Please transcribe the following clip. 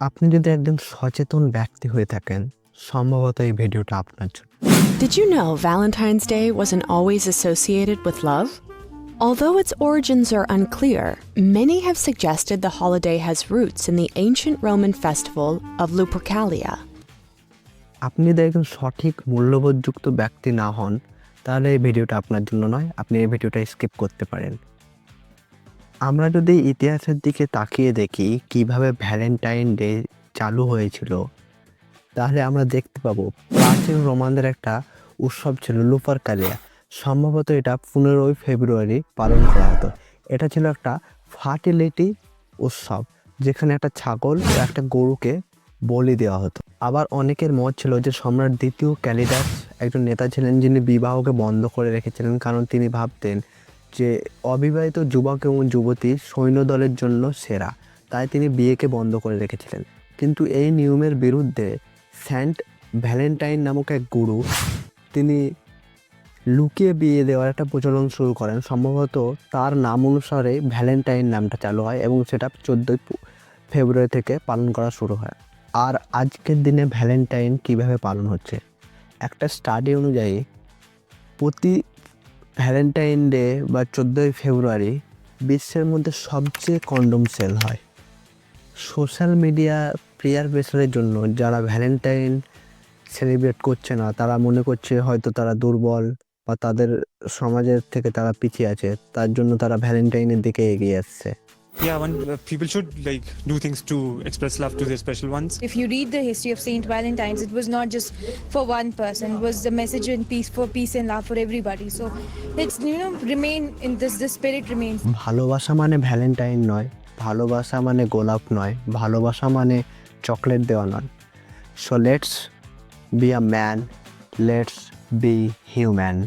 আপনি যদি একজন সচেতন ব্যক্তি হয়ে থাকেন, সম্ভবত এই ভিডিওটা আপনার জন্য। Did you know Valentine's Day wasn't always associated with love? Although its origins are unclear, many have suggested the holiday has roots in the ancient Roman festival of Lupercalia. আপনি যদি একজন সঠিক মূল্যবোধযুক্ত ব্যক্তি না হন, তাহলে এই ভিডিওটা আপনার জন্য নয়। আপনি এই ভিডিওটা স্কিপ করতে পারেন। আমরা যদি ইতিহাসের দিকে তাকিয়ে দেখি কিভাবে ভ্যালেন্টাইন ডে চালু হয়েছিল, তাহলে আমরা দেখতে পাবো প্রাচীন রোমানদের একটা উৎসব ছিল লুপারকালিয়া। সম্ভবত এটা 15ই ফেব্রুয়ারি পালন করা হতো। এটা ছিল একটা ফার্টিলিটি উৎসব, যেখানে একটা ছাগল ও একটা গরুকে বলি দেওয়া হতো। আবার অনেকের মত ছিল যে সম্রাট দ্বিতীয় ক্যালিডাস একজন নেতা ছিলেন, যিনি বিবাহকে বন্ধ করে রেখেছিলেন, কারণ তিনি ভাবতেন যে অবিবাহিত যুবক এবং যুবতী সৈন্যদলের জন্য সেরা, তাই তিনি বিয়েকে বন্ধ করে রেখেছিলেন। কিন্তু এই নিয়মের বিরুদ্ধে সেন্ট ভ্যালেন্টাইন নামক এক গুরু, তিনি লুকিয়ে বিয়ে দেওয়ার একটা প্রচলন শুরু করেন। সম্ভবত তার নাম অনুসারে ভ্যালেন্টাইন নামটা চালু হয় এবং সেটা 14ই ফেব্রুয়ারি থেকে পালন করা শুরু হয়। আর আজকের দিনে ভ্যালেন্টাইন কিভাবে পালন হচ্ছে, একটা স্টাডি অনুযায়ী প্রতি ভ্যালেন্টাইন ডে বা 14ই ফেব্রুয়ারি বিশ্বের মধ্যে সবচেয়ে কন্ডোম সেল হয়। সোশ্যাল মিডিয়া পিয়ার প্রেসারের জন্য যারা ভ্যালেন্টাইন সেলিব্রেট করছে না, তারা মনে করছে হয়তো তারা দুর্বল বা তাদের সমাজের থেকে তারা পিছিয়ে আছে, তার জন্য তারা ভ্যালেন্টাইনের দিকে এগিয়ে আসছে। Yeah, people should do things to express love to their special ones. If you read the history of Saint Valentine's, it was not just for one person. It was the message in peace and love for everybody. So it's remain in this spirit remains. ভালোবাসা মানে Valentine নয়, ভালোবাসা মানে গোলাপ নয়, ভালোবাসা মানে chocolate দেওয়া নয়। So let's be a man, let's be human.